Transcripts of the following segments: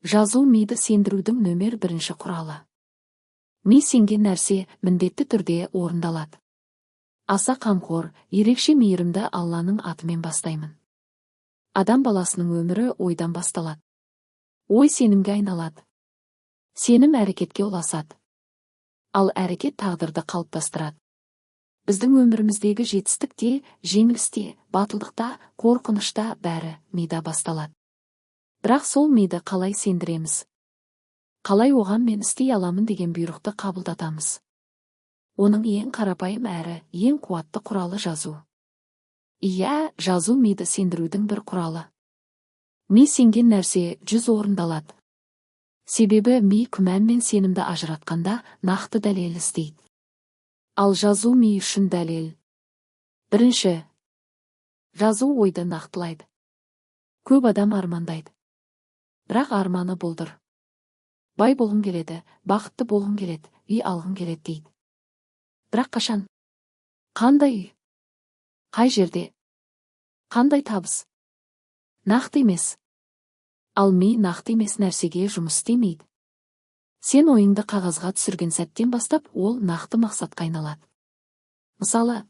Жазу миды сендірудің нөмір бірінші құралы. Ми сенген нәрсе міндетті түрде орындалады. Аса қамқор, ерекше мейірімді Алланың атымен бастаймын. Адам баласының өмірі ойдан басталады. Ой сенімге айналады. Сенім әрекетке ұласады. Ал әрекет тағдырды қалыптастырады. Біздің өміріміздегі жетістікте, жеңілісте, батылдықта, қорқынышта бәрі мида басталады. Бірақ сол миды қалай сендіреміз? Қалай оған мен істей аламын деген бұйрықты қабылдатамыз? Оның ең қарапайым әрі ең қуатты құралы жазу. Иә, жазу миды сендірудің бір құралы. Ми сенген нәрсе 100 орындалады. Себебі ми күмән мен сенімді ажыратқанда нақты дәлел іздейді. Ал жазу ми үшін дәлел. Бірінші, жазу ойды нақтылайды. Көп адам армандайды. Бірақ арманы болдыр. Бай болғым келеді, бақытты болғым келеді, үй алғым келеді дейді. Бірақ қашан? Қандай үй? Қай жерде? Қандай табыс? Нақты емес. Ал ми нақты емес нәрсеге жұмыс істемейді. Сен ойыңды қағазға түсірген сәттен бастап ол нақты мақсатқа айналады. Мысалы,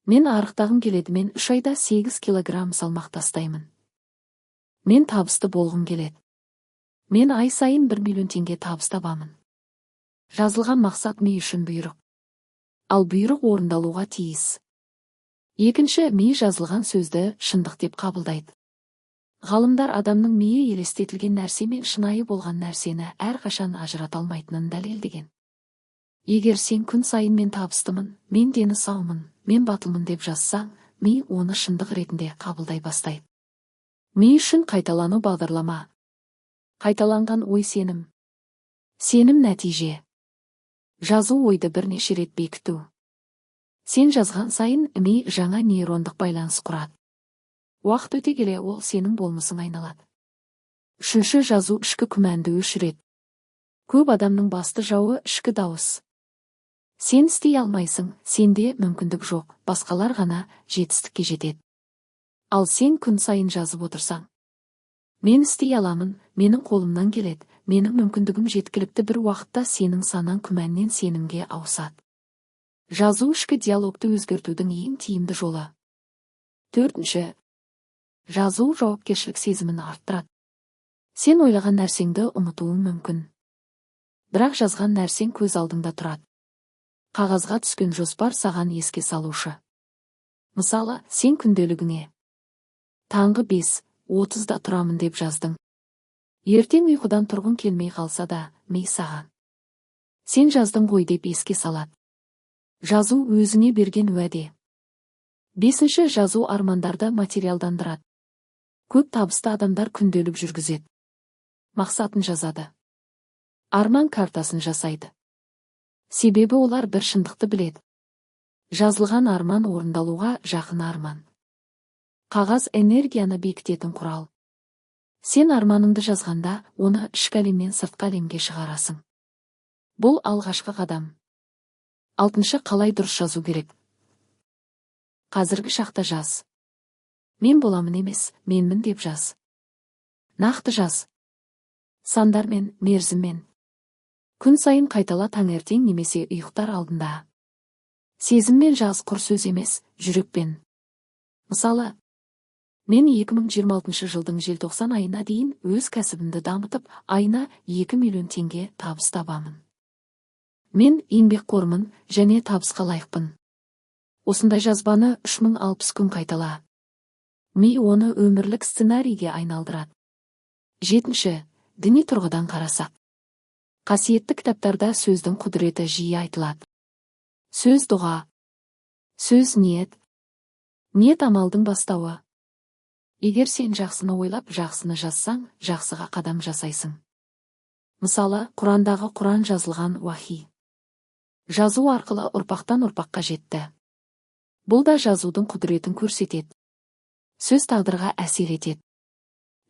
мен арықтағым келеді, мен 3 айда 8 килограмм салмақ тастаймын. Мен табысты болғым келеді. Мен ай сайын 1 миллион теңге табыс табамын. Жазылған мақсат ми үшін бұйрық. Ал бұйрық орындалуға тиіс. Екінші, ми жазылған сөзді шындық деп қабылдайды. Ғалымдар адамның миы елестетілген нәрсе мен шынайы болған нәрсені әрқашан ажырата алмайтынын дәлелдеген. Егер сен күн сайын мен табыстымын, мен дені саумын, мен батылмын деп жазсаң, ми оны шындық ретінде қабылдай бастайды. Ми үшін қайталану бағдарлама. Қайталанған ой сенім. Сенім нәтиже. Жазу ойды бірнеше рет бекіту. Сен жазған сайын ми жаңа нейрондық байланыс құрады. Уақыт өте келе ол сенің болмысың айналады. Үшінші, жазу ішкі күмәнді өшіреді. Көп адамның басты жауы ішкі дауыс. Сен істей алмайсың, сенде мүмкіндік жоқ, басқалар ғана жетістікке жетеді. Ал сен күн сайын жазып отырсаң, мен істей аламын, менің қолымнан келеді, менің мүмкіндігім жеткілікті, бір уақытта сенің санаң күмәннен сенімге ауысады. Жазу ішкі диалогты өзгертудің ең тиімді жолы. Төртінші, жазу жауапкершілік сезімін арттырады. Сен ойлаған нәрсеңді ұмытуың мүмкін. Бірақ жазған нәрсең көз алдыңда тұрады. Қағазға түскен жоспар саған еске салушы. Мысалы, сен күнделігіңе таңғы 5:30-да тұрамын деп жаздың. Ертең ұйқыдан тұрғың келмей қалса да, ми саған сен жаздың ғой деп еске салады. Жазу өзіңе берген уәде. Бесінші, жазу армандарды материалдандырады. Көп табысты адамдар күнделік жүргізеді. Мақсатын жазады. Арман картасын жасайды. Себебі олар бір шындықты біледі. Жазылған арман орындалуға жақын арман. Қағаз энергияны бекітетін құрал. Сен арманыңды жазғанда, оны ішкі әлемнен сыртқы әлемге шығарасың. Бұл алғашқы қадам. Алтыншы, қалай дұрыс жазу керек? Қазіргі шақта жаз. Мен боламын емес, менмін деп жаз. Нақты жаз. Сандармен, мерзіммен. Күн сайын қайтала, таңертең немесе ұйықтар алдында. Сезіммен жаз, құр сөз емес, жүрекпен. Мысалы, мен 2026 жылдың желтоқсан айына дейін өз кәсібімді дамытып, айына 2 миллион теңге табыс табамын. Мен еңбекқормын және табысқа лайықпын. Осындай жазбаны 3060 күн қайтала. Ми оны өмірлік сценарийге айналдырады. Жетінші, діни тұрғыдан қарасақ. Қасиетті кітаптарда сөздің құдіреті жиі айтылады. Сөз дұға. Сөз ниет. Ниет амалдың бастауы. Егер сен жақсыны ойлап, жақсыны жазсаң, жақсыға қадам жасайсың. Мысалы, Құрандағы Құран жазылған уахи. Жазу арқылы ұрпақтан ұрпаққа жетті. Бұл да жазудың құдіретін көрсетеді. Сөз тағдырға әсер етеді.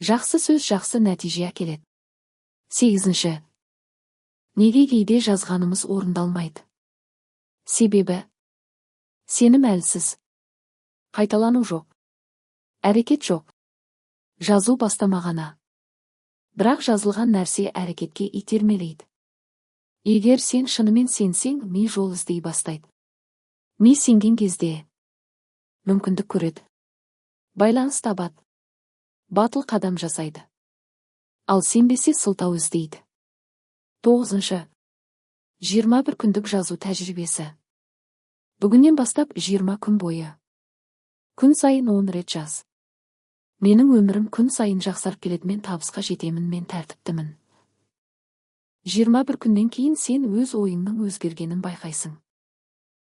Жақсы сөз жақсы нәтиже әкеледі. Сегізінші. Неге кейде жазғанымыз орындалмайды? Себебі сенім әлсіз. Қайталану жоқ. Әрекет жоқ. Жазу бастамағана. Бірақ жазылған нәрсе әрекетке итермелейді. Егер сен шынымен сенсең, ми жол іздей бастайды. Ми сенген кезде мүмкіндік көреді. Байланыс табады. Батыл қадам жасайды. Ал сенбесе сылтау іздейді. 9. 21 күндік жазу тәжірибесі. Бүгіннен бастап 20 күн бойы. Күн сайын 10 рет жаз. Менің өмірім күн сайын жақсарып келеді, мен табысқа жетемін, мен тәртіптімін. 21 күннен кейін сен өз ойыңның өзгергенін байқайсың.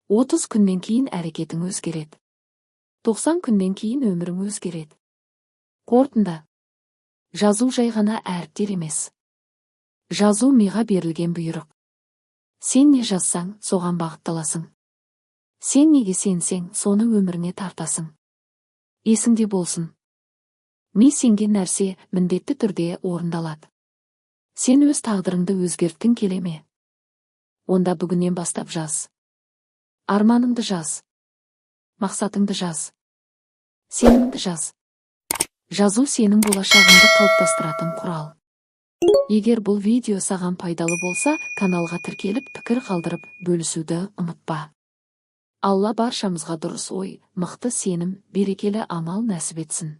30 күннен кейін әрекетің өзгереді. 90 күннен кейін өмірің өзгереді. Қорытынды. Жазу жай ғана әріптер емес. Жазу миға берілген бұйрық. Сен не жазсаң, соған бағытталасың. Сен неге сенсең, соны өміріңе тартасың. Есіңде болсын. Ми сенген нәрсе міндетті түрде орындалады. Сен өз тағдырыңды өзгерткің келе ме? Онда бүгіннен бастап жаз. Арманыңды жаз. Мақсатыңды жаз. Сеніміңді жаз. Жазу сенің болашағыңды қалыптастыратын құрал. Егер бұл видео саған пайдалы болса, каналға тіркеліп, пікір қалдырып, бөлісуді ұмытпа. Алла баршамызға дұрыс ой, мықты сенім, берекелі амал нәсіп етсін.